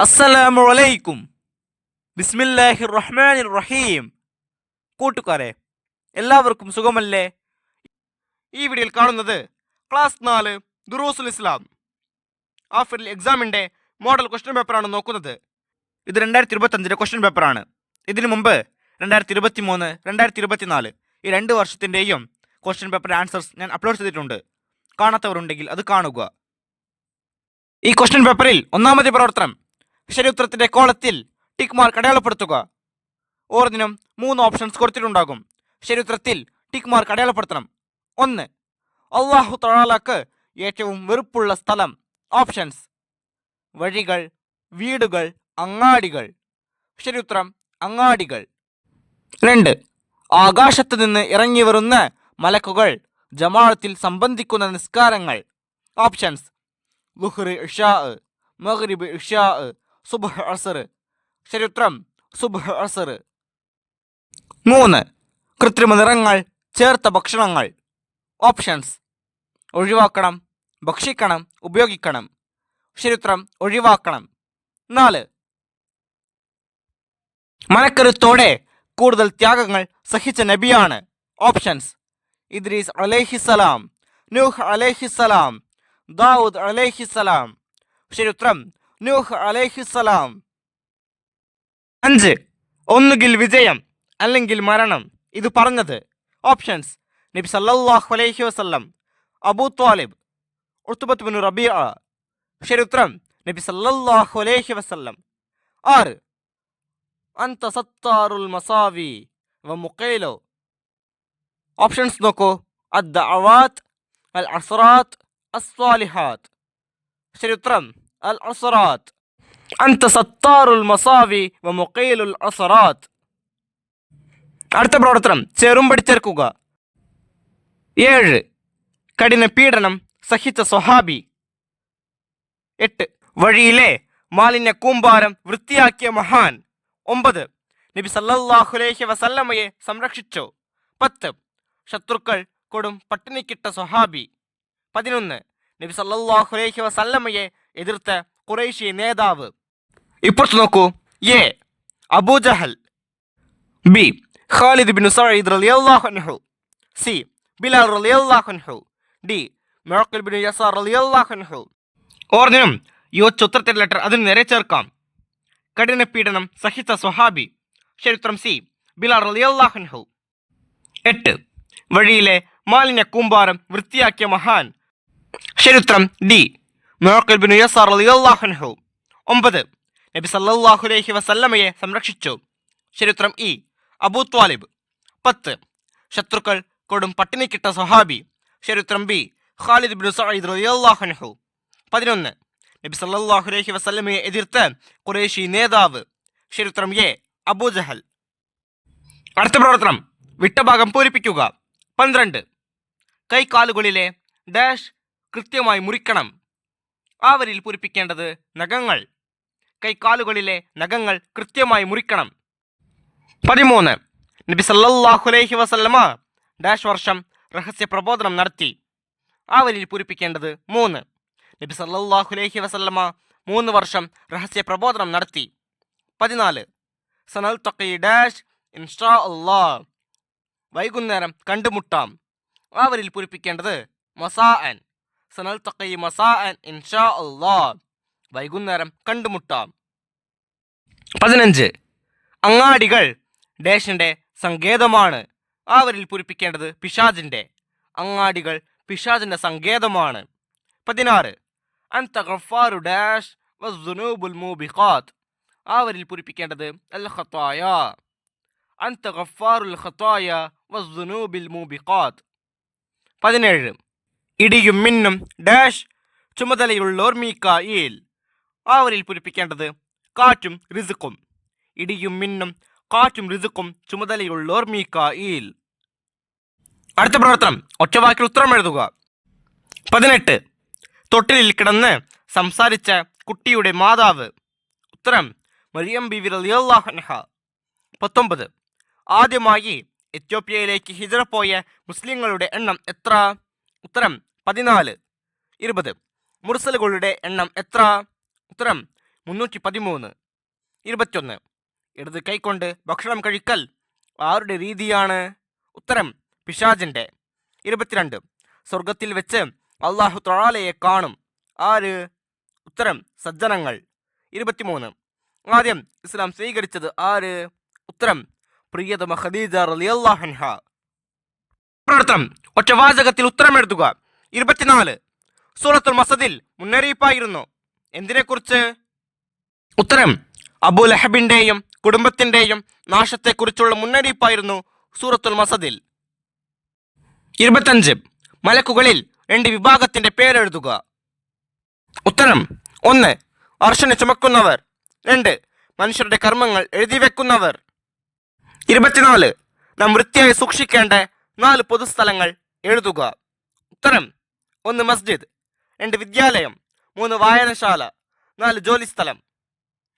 അസ്സലാമു അലൈക്കും. ബിസ്മില്ലാഹിർ റഹ്മാനിർ റഹീം. കൂട്ടുകാരെ, എല്ലാവർക്കും സുഖമല്ലേ? ഈ വീഡിയോയിൽ കാണുന്നത് ക്ലാസ് 4 ദുറൂസുൽ ഇസ്ലാം ആഫിൽ എക്സാമിൻ്റെ മോഡൽ ക്വസ്റ്റ്യൻ പേപ്പറാണ് നോക്കുന്നത്. ഇത് 2025 ക്വസ്റ്റ്യൻ പേപ്പറാണ്. ഇതിനു മുമ്പ് 2023, 2024 ഈ 2 വർഷത്തിൻ്റെയും ക്വസ്റ്റ്യൻ പേപ്പർ ആൻസേഴ്സ് ഞാൻ അപ്ലോഡ് ചെയ്തിട്ടുണ്ട്. കാണാത്തവരുണ്ടെങ്കിൽ അത് കാണുക. ഈ ക്വസ്റ്റ്യൻ പേപ്പറിൽ ഒന്നാമത്തെ പ്രവർത്തനം ശരിയുത്തരത്തിന്റെ കോളത്തിൽ ടിക്ക് മാർക്ക് അടയാളപ്പെടുത്തുക. ഓരോന്നിനും 3 ഓപ്ഷൻസ് കൊടുത്തിട്ടുണ്ടാകും. ശരിയുത്തരത്തിൽ ടിക്ക് മാർക്ക് അടയാളപ്പെടുത്തണം. 1. അല്ലാഹു തആലക്ക് ഏറ്റവും വെറുപ്പുള്ള സ്ഥലം. ഓപ്ഷൻസ്: വഴികൾ, വീടുകൾ, അങ്ങാടികൾ. ശരിയുത്തരം അങ്ങാടികൾ. 2. ആകാശത്ത് നിന്ന് ഇറങ്ങി വരുന്ന മലക്കുകൾ ജമാഅത്തിൽ സംബന്ധിക്കുന്ന നിസ്കാരങ്ങൾ. ഓപ്ഷൻസ്: ളുഹ്ർ, ഇശാ, മഗ്രിബ്, ഇശാ, സുബ്ഹ്, അസ്ർ. ശരിയുത്തരം സുബ്ഹ്, അസ്ർ. 3. കൃത്രിമ നിറങ്ങൾ ചേർത്ത ഭക്ഷണങ്ങൾ. ഓപ്ഷൻസ്: ഒഴിവാക്കണം, ഭക്ഷിക്കണം, ഉപയോഗിക്കണം. ശരിയുത്തരം ഒഴിവാക്കണം. 4. മനക്കരുത്തോടെ കൂടുതൽ ത്യാഗങ്ങൾ സഹിച്ച നബിയാണ്. ഓപ്ഷൻസ്: ഇദ്രീസ് അലൈഹിസ്സലാം, നൂഹ് അലൈഹിസ്സലാം, ദാവൂദ് അലൈഹിസ്സലാം. ശരിയുത്തരം നൂഹ് അലൈഹിസ്സലാം. 5. ഒന്നുകിൽ വിജയം അല്ലെങ്കിൽ മരണം. ഇത് പറഞ്ഞത്. ഓപ്ഷൻസ്: നബി സല്ലല്ലാഹു അലൈഹി വസല്ലം, അബൂ ത്വാലിബ്, ഉത്ബത്ത് ബിൻ റബീഅ. ശരിയുത്തരം നബി സല്ലല്ലാഹു അലൈഹി വസല്ലം. 6. അൻത സത്താറുൽ മസാവി വ മുഖൈലോ. ഓപ്ഷൻസ് നോക്കൂ: അദ്ദഅവാത്ത്, അൽ അസ്റാത്ത്, അസ്സാലിഹാത്ത്. ശരിയുത്തരം അൽ അസ്റാത്ത്. അൻത സത്താറുൽ മസാവി വ മുഖൈലുൽ അസ്റാത്ത്. അടുത്ത പ്രവർത്തനം ചേരുംപടി ചേർക്കുക. 7. കഠിന പീഡനം സഹിച്ച സ്വഹാബി. 8. വഴിയിലെ മാലിന്യ കൂമ്പാരം വൃത്തിയാക്കിയ മഹാൻ. 9. നബി സല്ലല്ലാഹു അലൈഹി വസല്ലമയെ സംരക്ഷിച്ചു. 10. ശത്രുക്കൾ കൊടും പട്ടിണിക്കിട്ട സ്വഹാബി. 11. നബി സല്ലല്ലാഹു അലൈഹി വസല്ലമയെ എതിർത്ത ഖുറൈശി നേതാവ്. ഇപ്പുറത്ത് നോക്കൂ. A. Abu Jahl. B. Khalid bin Saeed റളിയല്ലാഹു അൻഹു. സി. ബിലാൽ റളിയല്ലാഹു അൻഹു. ഡി. മുഅഖിൽ ബിൻ യസാർ റളിയല്ലാഹു അൻഹു. ഓർഡിനും യോജിച്ച ഉത്തരത്തിന്റെ ലെറ്റർ അതിന് നേരെ ചേർക്കാം. കഠിന പീഡനം സഹിച്ച സ്വഹാബി. ശരിയുത്തരം സി. ബിലാൽ റളിയല്ലാഹു അൻഹു. 8. വഴിയിലെ മാലിന്യ കൂമ്പാരം വൃത്തിയാക്കിയ മഹാൻ. ശരിയുത്തരം ഡി. മുഅഖിൽ ബിൻ യസാർ റളിയല്ലാഹു അൻഹു. 9. നബി സല്ലല്ലാഹു അലൈഹി വസല്ലമയെ സംരക്ഷിച്ചു. ശരിയുത്തരം ഇ. അബൂ ത്വാലിബ്. 10. ശത്രുക്കൾ കൊടും പട്ടിണിക്കിട്ട സ്വഹാബി. ശരിയുത്തരം ബി. ഖാലിദ് ബിൻ സഈദ് റളിയല്ലാഹു അൻഹു. 11. നബി സല്ലല്ലാഹു അലൈഹി വസല്ലമയെ എതിർത്ത ഖുറൈശി നേതാവ്. ശരിയുത്തരം എ. അബൂജഹൽ. അടുത്ത പ്രവർത്തനം വിട്ട ഭാഗം പൂരിപ്പിക്കുക. 12. കൈകാലുകളിലെ ഡാഷ് കൃത്യമായി മുറിക്കണം. ആ വരിയിൽ പൂരിപ്പിക്കേണ്ടത് നഖങ്ങൾ. കൈകാലുകളിലെ നഖങ്ങൾ കൃത്യമായി മുറിക്കണം. 13. നബി സല്ലല്ലാഹു അലൈഹി വസല്ലമ ഡാഷ് വർഷം രഹസ്യ പ്രബോധനം നടത്തി. ആ വരിയിൽ പൂരിപ്പിക്കേണ്ടത് 3. നബി സല്ലല്ലാഹു അലൈഹി വസല്ലമ 3 വർഷം രഹസ്യ പ്രബോധനം നടത്തി. 14. സനൽതഖി ഡാഷ് ഇൻഷാ അല്ലാഹ്, വൈകുന്നേരം കണ്ടുമുട്ടാം. ആ വരിയിൽ പൂരിപ്പിക്കേണ്ടത് മസാഅൻ. സനൽതഖി മസാഅൻ ഇൻഷാ അല്ലാഹ്, വൈകുന്നേരം കണ്ടുമുട്ടാം. 15. അങ്ങാടികൾ ഡാഷിന്റെ സങ്കേതമാണ്. ആ വരിയിൽ പൂരിപ്പിക്കേണ്ടത് പിശാചിന്റെ. അങ്ങാടികൾ പിശാചിന്റെ സങ്കേതമാണ്. 16. അൻത ഗഫാറു ഡാഷ് വസ്ദുനൂബുൽ മൂബിഖാത്ത്. ആ വരിയിൽ പൂരിപ്പിക്കേണ്ടത് അൽ ഖതായ. അൻത ഗഫാറുൽ ഖതായ വസ്ദുനൂബിൽ മൂബിഖാത്ത്. 17. ഇടിയും മിന്നും ഡാഷ് ചുമതലയുള്ളോർ മീകായിൽ. ആ വരിയിൽ പൂരിപ്പിക്കേണ്ടത് കാറ്റും റിസ്ഖും. ഇടിയും മിന്നും കാറ്റും റിസ്ഖും ചുമതലയുള്ളോർ മീകായിൽ. അടുത്ത പ്രവർത്തനം ഒറ്റവാക്കിൽ ഉത്തരം എഴുതുക. 18. തൊട്ടിലിൽ കിടന്ന് സംസാരിച്ച കുട്ടിയുടെ മാതാവ്. ഉത്തരം മറിയം ബീവി റളിയല്ലാഹു അൻഹ. 19. ആദ്യമായി എത്യോപ്യയിലേക്ക് ഹിജ്റ പോയ മുസ്ലിങ്ങളുടെ എണ്ണം എത്ര? ഉത്തരം 14. 20. മുർസലുകളുടെ എണ്ണം എത്ര? ഉത്തരം 313. 21. ഇടത് കൈകൊണ്ട് ഭക്ഷണം കഴിക്കൽ ആരുടെ രീതിയാണ്? ഉത്തരം പിശാചിന്റെ. 22. സ്വർഗത്തിൽ വെച്ച് അള്ളാഹു തആലയെ കാണും. ആര്? ഉത്തരം സജ്ജനങ്ങൾ. 23. ആദ്യം ഇസ്ലാം സ്വീകരിച്ചത് ആര്? ഉത്തരം പ്രിയതമ ഖദീജ റളിയല്ലാഹു അൻഹ. പ്രവർത്തനം ഒറ്റവാചകത്തിൽ ഉത്തരം എഴുതുക. 24. സൂറത്തുൽ മസദിൽ മുന്നറിയിപ്പായിരുന്നു. എന്തിനെക്കുറിച്ച്? ഉത്തരം അബൂ ലഹബിന്റെയും കുടുംബത്തിന്റെയും നാശത്തെക്കുറിച്ചുള്ള മുന്നറിയിപ്പായിരുന്നു സൂറത്തുൽ മസദിൽ. 25. മലക്കുകളിൽ 2 വിഭാഗത്തിന്റെ പേരെഴുതുക. ഉത്തരം 1. അർശനെ ചുമക്കുന്നവർ. 2. മനുഷ്യരുടെ കർമ്മങ്ങൾ എഴുതിവെക്കുന്നവർ. 24. നാം വൃത്തിയായി സൂക്ഷിക്കേണ്ട 4 പൊതുസ്ഥലങ്ങൾ എഴുതുക. ഉത്തരം 1. മസ്ജിദ്. 2. വിദ്യാലയം. 3. വായനശാല. 4. ജോലിസ്ഥലം.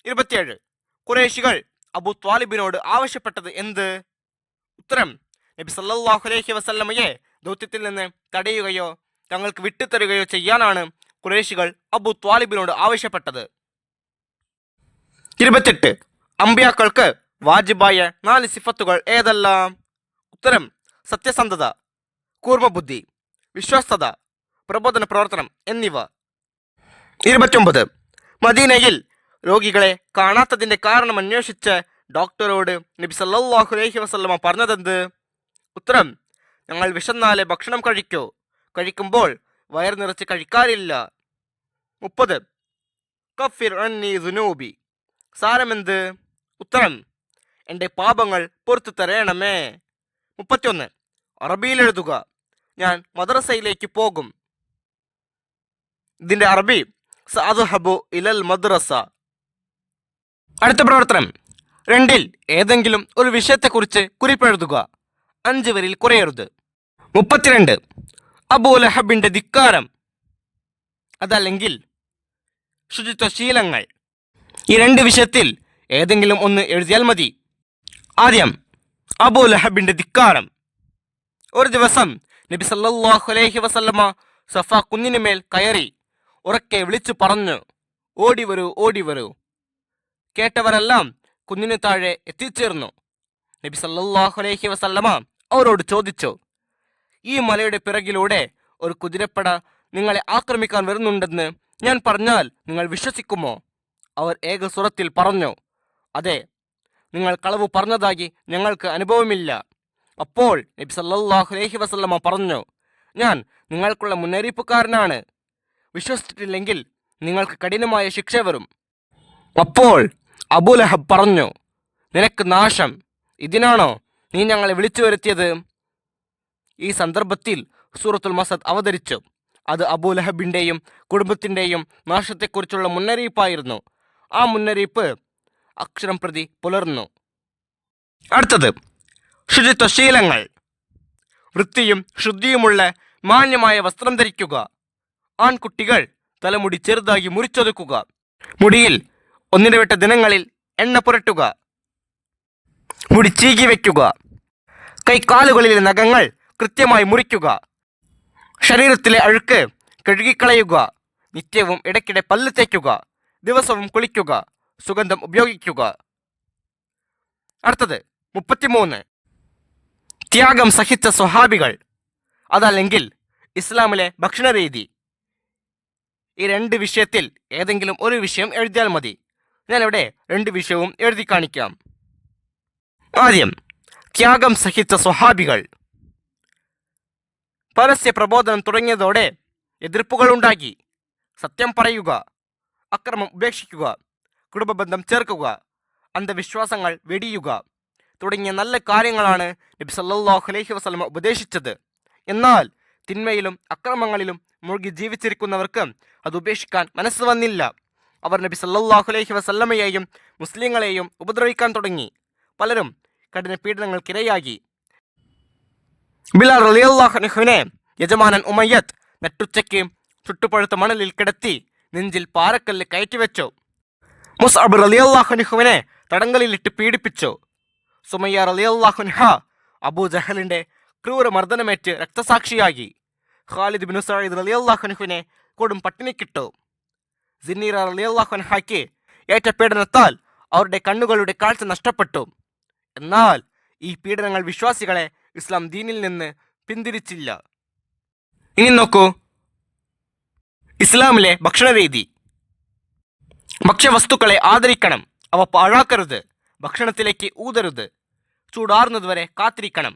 27. ഖുറൈശികൾ അബൂ ത്വാലിബിനോട് ആവശ്യപ്പെട്ടത് എന്ത്? ഉത്തരം നബി സല്ലല്ലാഹു അലൈഹി വസല്ലമയെ ദൗത്യത്തിൽ നിന്ന് തടയുകയോ തങ്ങൾക്ക് വിട്ടുതരുകയോ ചെയ്യാനാണ് ഖുറൈശികൾ അബൂ ത്വാലിബിനോട് ആവശ്യപ്പെട്ടത്. 28. അമ്പിയാക്കൾക്ക് വാജിബായ 4 സിഫത്തുകൾ ഏതെല്ലാം? ഉത്തരം സത്യസന്ധത, കൂർമ്മബുദ്ധി, വിശ്വസ്തത, പ്രബോധന പ്രവർത്തനം എന്നിവ. 29. മദീനയിൽ രോഗികളെ കാണാത്തതിന്റെ കാരണം അന്വേഷിച്ച് ഡോക്ടറോട് നബി സല്ലല്ലാഹു അലൈഹി വസല്ലമ പറഞ്ഞതെന്ത്? ഉത്തരം ഞങ്ങൾ വിശന്നാലെ ഭക്ഷണം കഴിക്കൂ, കഴിക്കുമ്പോൾ വയർ നിറച്ച് കഴിക്കാറില്ല. 30. കഫിർ അന്നി ദുനൂബി. സാരമെന്ത്? ഉത്തരം എൻ്റെ പാപങ്ങൾ പുറത്തു തരേണമേ. 31. അറബിയിൽ എഴുതുക. ഞാൻ മദ്രസയിലേക്ക് പോകും. ഇതിന്റെ അറബി സഅദ്ഹബു ഇലൽ മദ്രസ. അടുത്ത പ്രവർത്തനം 2ൽ ഏതെങ്കിലും ഒരു വിഷയത്തെക്കുറിച്ച് കുറിപ്പെഴുതുക. 5 വരിയിൽ കുറയരുത്. 32. അബൂ ലഹബിന്റെ ധിക്കാരം, അതല്ലെങ്കിൽ ശുചിത്വശീലങ്ങൾ. ഈ 2 വിഷയത്തിൽ ഏതെങ്കിലും ഒന്ന് എഴുതിയാൽ മതി. ആദ്യം അബൂ ലഹബിന്റെ ധിക്കാരം. ഒരു ദിവസം നബി സല്ലല്ലാഹു അലൈഹി വസല്ലമ സഫ കുന്നിനുമേൽ കയറി ഉറക്കെ വിളിച്ചു പറഞ്ഞു, ഓടി വരൂ, ഓടി വരൂ. കേട്ടവരെല്ലാം കുന്നിനു താഴെ എത്തിച്ചേർന്നു. നബി സല്ലല്ലാഹു അലൈഹി വസല്ലമ അവരോട് ചോദിച്ചു, ഈ മലയുടെ പിറകിലൂടെ ഒരു കുതിരപ്പട നിങ്ങളെ ആക്രമിക്കാൻ വരുന്നുണ്ടെന്ന് ഞാൻ പറഞ്ഞാൽ നിങ്ങൾ വിശ്വസിക്കുമോ? അവർ ഏകസ്വരത്തിൽ പറഞ്ഞു, അതെ, നിങ്ങൾ കളവ് പറഞ്ഞതായി ഞങ്ങൾക്ക് അനുഭവമില്ല. അപ്പോൾ നബി സല്ലല്ലാഹു അലൈഹി വസല്ലമ പറഞ്ഞു, ഞാൻ നിങ്ങൾക്കുള്ള മുന്നറിയിപ്പുകാരനാണ്. വിശ്വസിച്ചിട്ടില്ലെങ്കിൽ നിങ്ങൾക്ക് കഠിനമായ ശിക്ഷ വരും. അപ്പോൾ അബൂ ലഹബ് പറഞ്ഞു, നിനക്ക് നാശം, ഇതിനാണോ നീ ഞങ്ങളെ വിളിച്ചു വരുത്തിയത്? ഈ സന്ദർഭത്തിൽ സൂറത്തുൽ മസദ് അവതരിച്ചു. അത് അബൂ ലഹബിന്റെയും കുടുംബത്തിന്റെയും നാശത്തെക്കുറിച്ചുള്ള മുന്നറിയിപ്പായിരുന്നു. ആ മുന്നറിയിപ്പ് അക്ഷരം പ്രതി പുലർന്നു. അടുത്തത് ശുചിത്വശീലങ്ങൾ. വൃത്തിയും ശുദ്ധിയുമുള്ള മാന്യമായ വസ്ത്രം ധരിക്കുക. ആൺകുട്ടികൾ തലമുടി ചെറുതായി മുറിച്ചൊതുക്കുക. മുടിയിൽ ഒന്നിടവിട്ട ദിനങ്ങളിൽ എണ്ണ പുരട്ടുക. മുടി ചീകി വയ്ക്കുക. കൈക്കാലുകളിലെ നഖങ്ങൾ കൃത്യമായി മുറിക്കുക. ശരീരത്തിലെ അഴുക്ക് കഴുകിക്കളയുക. നിത്യവും ഇടയ്ക്കിടെ പല്ല് തേക്കുക. ദിവസവും കുളിക്കുക. സുഗന്ധം ഉപയോഗിക്കുക. അടുത്തത് 33. ത്യാഗം സഹിച്ച സ്വഹാബികൾ, അതല്ലെങ്കിൽ ഇസ്ലാമിലെ ഭക്ഷണരീതി. ഈ 2 വിഷയത്തിൽ ഏതെങ്കിലും ഒരു വിഷയം എഴുതിയാൽ മതി. ഞാനിവിടെ 2 വിഷയവും എഴുതി കാണിക്കാം. ആദ്യം ത്യാഗം സഹിച്ച സ്വഹാബികൾ. പരസ്യ പ്രബോധനം തുടങ്ങിയതോടെ എതിർപ്പുകൾ ഉണ്ടാക്കി. സത്യം പറയുക, അക്രമം ഉപേക്ഷിക്കുക, കുടുംബബന്ധം ചേർക്കുക, അന്ധവിശ്വാസങ്ങൾ വെടിയുക തുടങ്ങിയ നല്ല കാര്യങ്ങളാണ് നബി സല്ലല്ലാഹു അലൈഹി വസല്ലമ ഉപദേശിച്ചത്. എന്നാൽ തിന്മയിലും അക്രമങ്ങളിലും മുഴുകി ജീവിച്ചിരിക്കുന്നവർക്ക് അത് ഉപേക്ഷിക്കാൻ മനസ്സ് വന്നില്ല. അവർ നബി സല്ലല്ലാഹു അലൈഹി വസല്ലമയെയും മുസ്ലിങ്ങളെയും ഉപദ്രവിക്കാൻ തുടങ്ങി. പലരും കഠിന പീഡനങ്ങൾക്കിരയായി. ബിലാൽ റളിയല്ലാഹു അൻഹുവിനെ യജമാനൻ ഉമയ്യത്ത് നട്ടുച്ചയ്ക്ക് ചുട്ടുപഴുത്ത മണലിൽ കിടത്തി നെഞ്ചിൽ പാറക്കല്ല് കയറ്റിവെച്ചു. മുസ്അബ് റളിയല്ലാഹു അൻഹുവിനെ തടങ്കലിലിട്ട് പീഡിപ്പിച്ചു. സുമയ്യ റളിയല്ലാഹു അൻഹ അബൂ ജഹലിന്റെ ക്രൂരമർദ്ദനമേറ്റ് രക്തസാക്ഷിയായി. ഖാലിദ് ബിൻ സഈദ് റളിയല്ലാഹു അൻഹുവിനെ കൊടും പട്ടിണിക്കിട്ടു. സിന്നീറ റളിയല്ലാഹു അൻഹയ്ക്ക് ഏറ്റ പീഡനത്താൽ അവരുടെ കണ്ണുകളുടെ കാഴ്ച നഷ്ടപ്പെട്ടു. എന്നാൽ ഈ പീഡനങ്ങൾ വിശ്വാസികളെ ഇസ്ലാം ദീനിൽ നിന്ന് പിന്തിരിച്ചില്ല. ഇനി നോക്കൂ, ഇസ്ലാമിലെ ഭക്ഷണരീതി. ഭക്ഷ്യവസ്തുക്കളെ ആദരിക്കണം, അവ പാഴാക്കരുത്, ഭക്ഷണത്തിലേക്ക് ഊതരുത്, ചൂടാറുന്നതുവരെ കാത്തിരിക്കണം,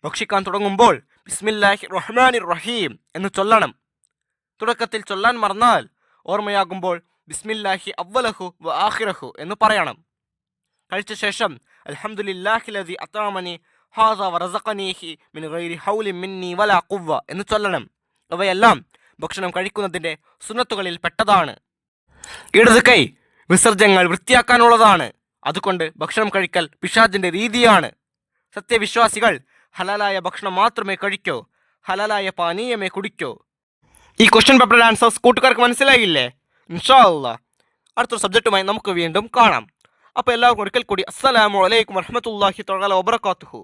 ഭക്ഷിക്കാൻ തുടങ്ങുമ്പോൾ ബിസ്മില്ലാഹി റഹ്മാനിർ റഹീം എന്ന് ചൊല്ലണം. തുടക്കത്തിൽ ചൊല്ലാൻ മറന്നാൽ ഓർമ്മയാകുമ്പോൾ ബിസ്മില്ലാഹി അവ്വലഹു വ ആഖിറഹു എന്ന് പറയണം. കഴിച്ച ശേഷം അൽഹംദുലില്ലാഹി ലദി അത്അമനി ഹാദാ വറസഖനീഹി മിൻ ഗൈരി ഹൗലി മിന്നി വലാ ഖുവ്വ എന്ന് ചൊല്ലണം. അവയെല്ലാം ഭക്ഷണം കഴിക്കുന്നതിൻ്റെ സുന്നത്തുകളിൽ പെട്ടതാണ്. ഇടത് കൈ വിസർജ്യങ്ങൾ വൃത്തിയാക്കാനുള്ളതാണ്. അതുകൊണ്ട് ഭക്ഷണം കഴിക്കൽ പിശാചിന്റെ രീതിയാണ്. സത്യവിശ്വാസികൾ ഹലാലായ ഭക്ഷണം മാത്രമേ കഴിക്കൂ, ഹലാലായ പാനീയമേ കുടിക്കൂ. ഈ ക്വസ്റ്റ്യൻ പേപ്പറിന്റെ ആൻസേഴ്സ് കൂട്ടുകാർക്ക് മനസ്സിലായില്ലേ? ഇൻഷാ അല്ലാഹ് അടുത്തൊരു സബ്ജക്റ്റുമായി നമുക്ക് വീണ്ടും കാണാം. അപ്പോൾ എല്ലാവർക്കും ഒരിക്കൽ കൂടി അസ്സലാമു അലൈക്കും വറഹ്മത്തുള്ളാഹി തആല വബറകാതുഹു.